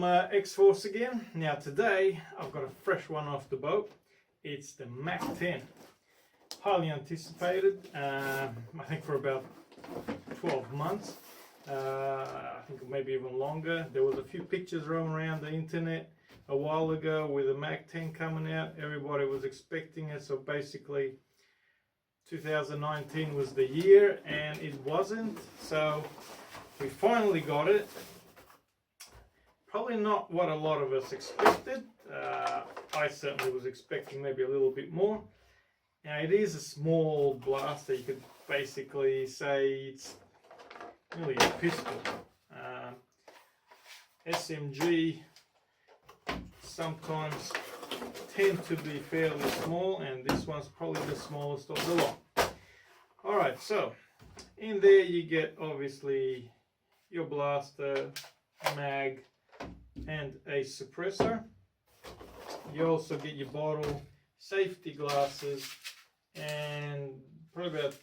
from X-Force again. Now today I've got a fresh one off the boat. It's the Mac10. Highly anticipated, I think for about 12 months. I think maybe even longer. There was a few pictures roaming around the internet a while ago with the Mac10 coming out. Everybody was expecting it, so basically 2019 was the year and it wasn't. So we finally got it. Probably not what a lot of us expected. I certainly was expecting maybe a little bit more. Now it is a small blaster. You could basically say it's really a pistol. SMG sometimes tend to be fairly small, and this one's probably the smallest of the lot. Alright, so in there you get obviously your blaster, mag, and a suppressor. You also get your bottle, safety glasses, and probably about,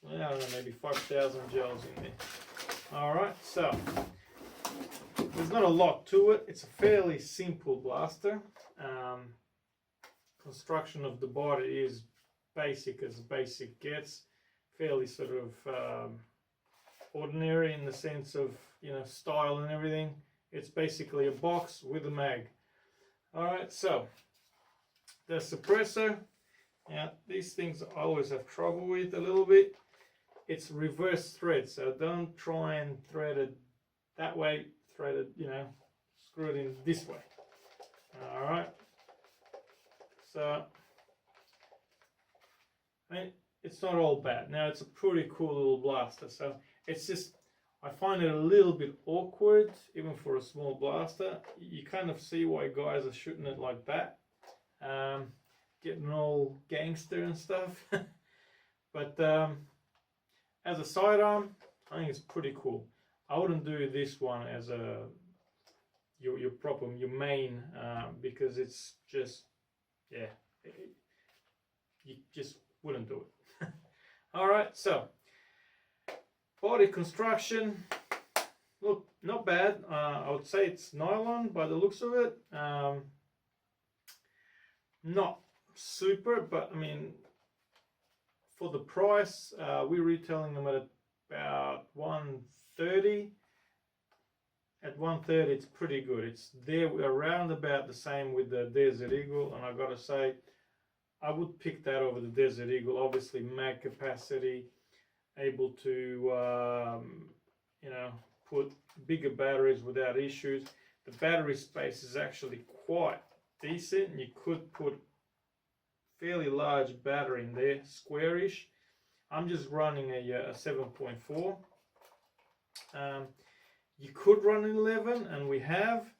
I don't know, maybe 5,000 gels in there. Alright, so there's not a lot to it. It's a fairly simple blaster. Construction of the body is basic as basic gets. Fairly sort of ordinary in the sense of, you know, style and everything. It's basically a box with a mag. Alright, so the suppressor. Now these things I always have trouble with a little bit. It's reverse thread, so don't try and thread it that way. Thread it, you know, screw it in this way. Alright, so I mean, it's not all bad. Now it's a pretty cool little blaster, so it's just, I find it a little bit awkward even for a small blaster. You kind of see why guys are shooting it like that, getting all gangster and stuff. But as a sidearm, I think it's pretty cool. I wouldn't do this one as a your main, because it's just, yeah, you just wouldn't do it. All right, so body construction, look, not bad. I would say it's nylon by the looks of it. Not super, but I mean, for the price, we're retailing them at about $130. At $130, it's pretty good. It's there around about the same with the Desert Eagle, and I gotta say, I would pick that over the Desert Eagle. Obviously, mag capacity, able to you know, put bigger batteries without issues. The battery space is actually quite decent, and you could put fairly large battery in there, squarish. I'm just running a 7.4. You could run an 11, and we have.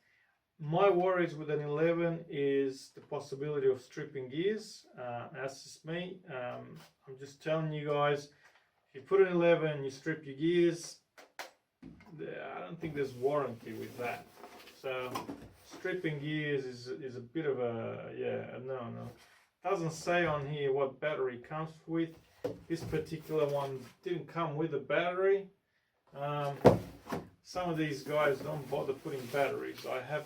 My worries with an 11 is the possibility of stripping gears. That's just me. I'm just telling you guys, if you put an 11 and you strip your gears, I don't think there's warranty with that. So stripping gears is a bit of a, yeah, no. Doesn't say on here what battery comes with. This particular one didn't come with a battery. Some of these guys don't bother putting batteries. I have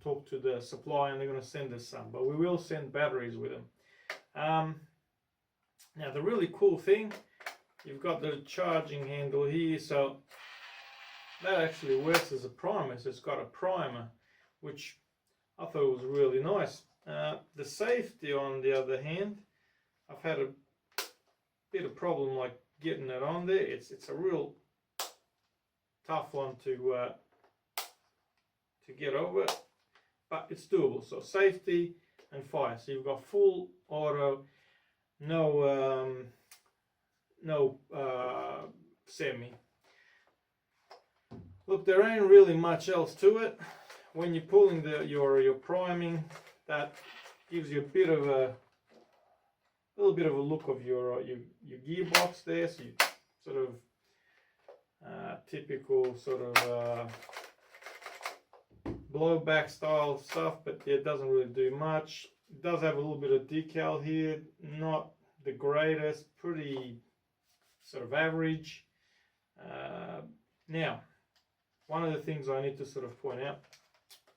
talked to the supplier and they're going to send us some, but we will send batteries with them. Now the really cool thing, you've got the charging handle here, so that actually works as a primer. So it's got a primer, which I thought was really nice. The safety, on the other hand, I've had a bit of problem like getting it on there. It's a real tough one to get over, but it's doable. So safety and fire. So you've got full auto, no semi. Look, there ain't really much else to it. When you're pulling your priming, that gives you a little bit of a look of your gearbox there. So you sort of typical sort of blowback style stuff, but it doesn't really do much. It does have a little bit of decal here, not the greatest, pretty sort of average. Now one of the things I need to sort of point out,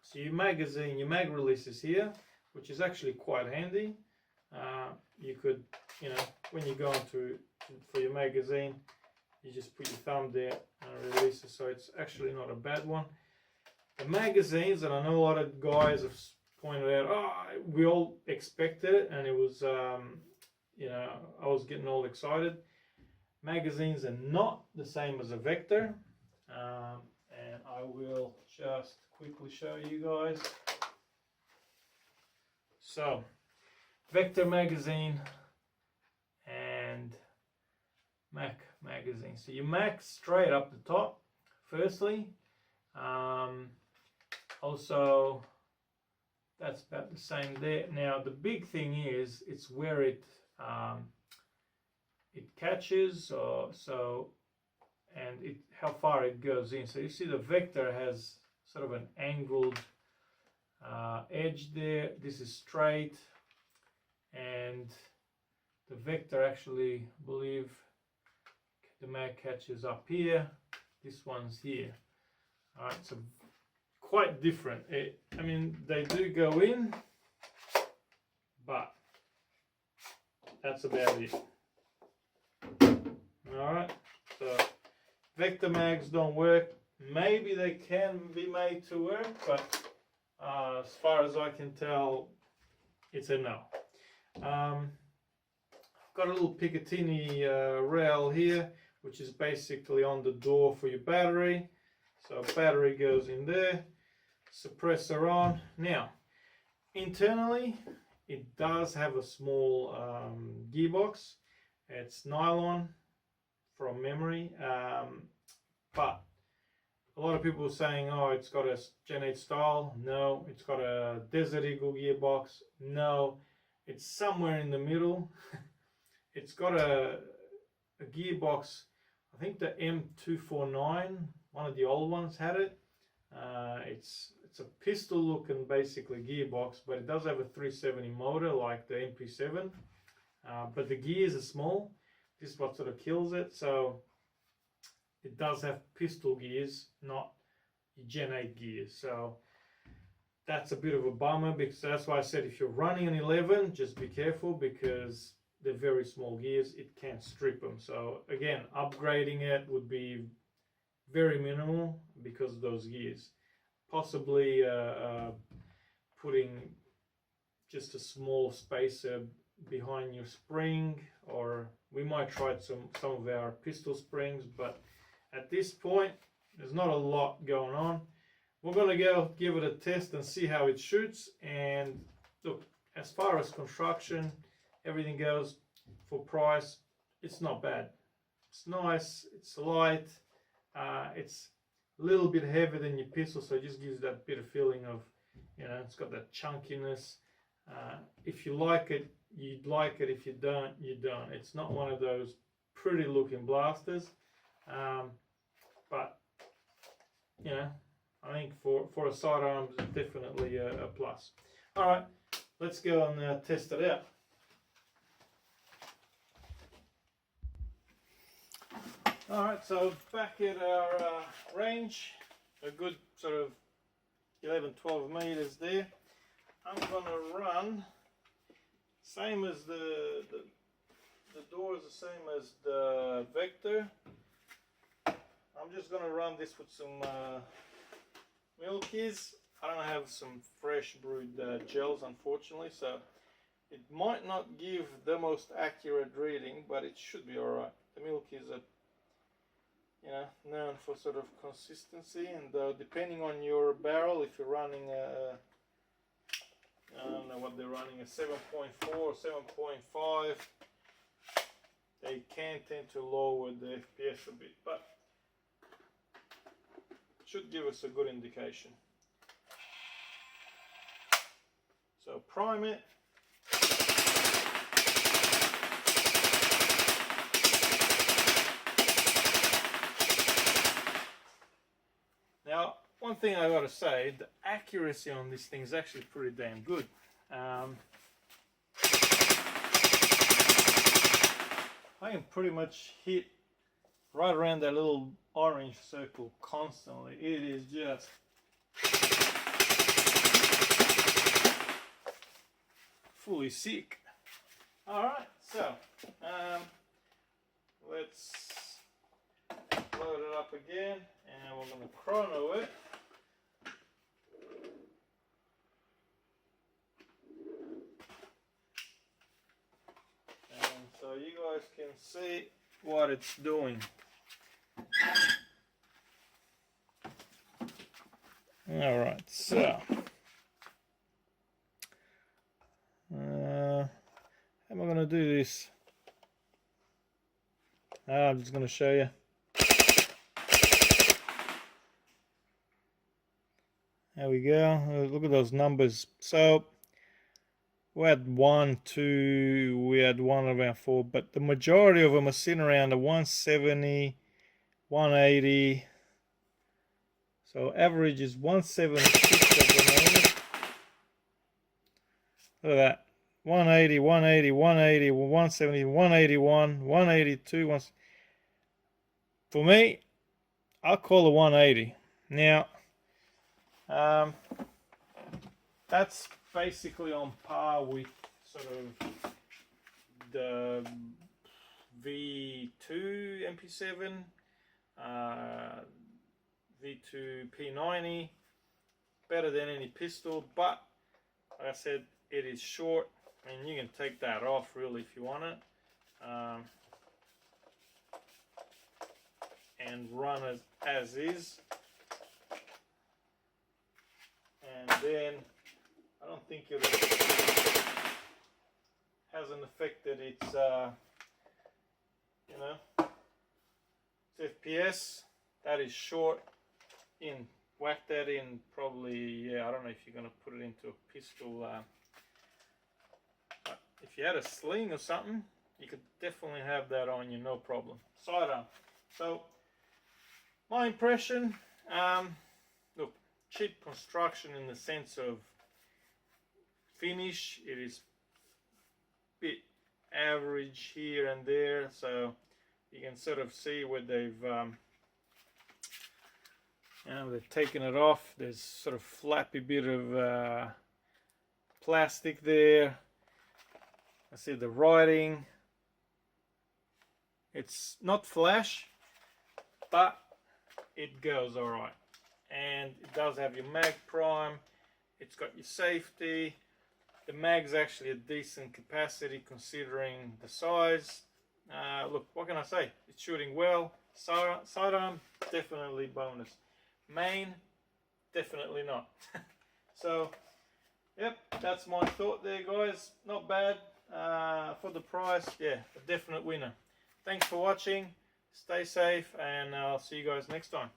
so your magazine, your mag release is here, which is actually quite handy. You could, you know, when you go for your magazine, you just put your thumb there and release it, so it's actually not a bad one. The magazines, and I know a lot of guys have pointed out, oh, we all expected it, and it was, you know, I was getting all excited. Magazines are not the same as a Vector, and I will just quickly show you guys. So, Vector magazine and Mac magazine. So you Mac straight up the top, firstly. Also, that's about the same there. Now the big thing is it's where it catches, and how far it goes in. So you see the Vector has sort of an angled edge there. This is straight, and the Vector actually, I believe, the mag catches up here. This one's here. All right, so quite different. I mean, they do go in, but that's about it. All right, so Vector mags don't work. Maybe they can be made to work, but as far as I can tell, it's a no. Got a little Picatinny rail here, which is basically on the door for your battery. So battery goes in there, suppressor on. Now, internally, it does have a small gearbox. It's nylon from memory, but a lot of people are saying, oh, it's got a Gen 8 style. No, it's got a Desert Eagle gearbox. No, it's somewhere in the middle. It's got a gearbox, I think the M249, one of the old ones had it. It's a pistol looking basically gearbox, but it does have a 370 motor like the MP7, but the gears are small. This is what sort of kills it. So it does have pistol gears, not Gen 8 gears. So that's a bit of a bummer, because that's why I said if you're running an 11, just be careful, because they're very small gears. It can strip them. So again, upgrading it would be very minimal because of those gears. Possibly putting just a small spacer behind your spring, or we might try some of our pistol springs, but at this point there's not a lot going on. We're going to go give it a test and see how it shoots. And look, as far as construction, everything goes, for price, it's not bad. It's nice, it's light, it's a little bit heavier than your pistol, so it just gives that bit of feeling of, you know, it's got that chunkiness. If you like it, you'd like it. If you don't, you don't. It's not one of those pretty looking blasters, but you know, I think for a sidearm, it's definitely a plus. All right, let's go and test it out. All right, so back at our range, a good sort of 11-12 meters there. I'm gonna run, same as the door is the same as the Vector. I'm just gonna run this with some Milkies. I don't have some fresh brewed gels, unfortunately, so it might not give the most accurate reading, but it should be all right. The Milkies are, you know, known for sort of consistency, and depending on your barrel, if you're running a, I don't know what they're running, a 7.4 or 7.5, they can tend to lower the FPS a bit, but should give us a good indication. So prime it. Now, one thing I gotta say, the accuracy on this thing is actually pretty damn good. I can pretty much hit right around that little orange circle constantly. It is just fully sick. Alright, so let's load it up again, and we're going to chrono it. And so you guys can see what it's doing. Alright, so how am I going to do this? I'm just going to show you. There we go. Look at those numbers. So we had 1, 2, we had 1 around 4, but the majority of them are sitting around the 170, 180. So average is 176 at the moment. Look at that. 180, 180, 180, 170, 181, 182. For me, I'll call it 180. Now, that's basically on par with sort of the V2 MP7, V2 P90, better than any pistol, but like I said, it is short. I mean, you can take that off really if you want it, and run it as is. And then I don't think it hasn't affected its you know, its FPS. That is short. Whack that in probably, yeah, I don't know if you're going to put it into a pistol. But if you had a sling or something, you could definitely have that on you, no problem. Sidearm. So my impression, look, cheap construction in the sense of finish. It is a bit average here and there, so you can sort of see where they've they've taken it off. There's sort of flappy bit of plastic there. I see the writing. It's not flash, but it goes alright. And it does have your mag prime. It's got your safety. The mag's actually a decent capacity considering the size. Look, what can I say? It's shooting well. Sidearm, definitely bonus. Main, definitely not. So, yep, that's my thought there, guys. Not bad for the price. Yeah, a definite winner. Thanks for watching. Stay safe, and I'll see you guys next time.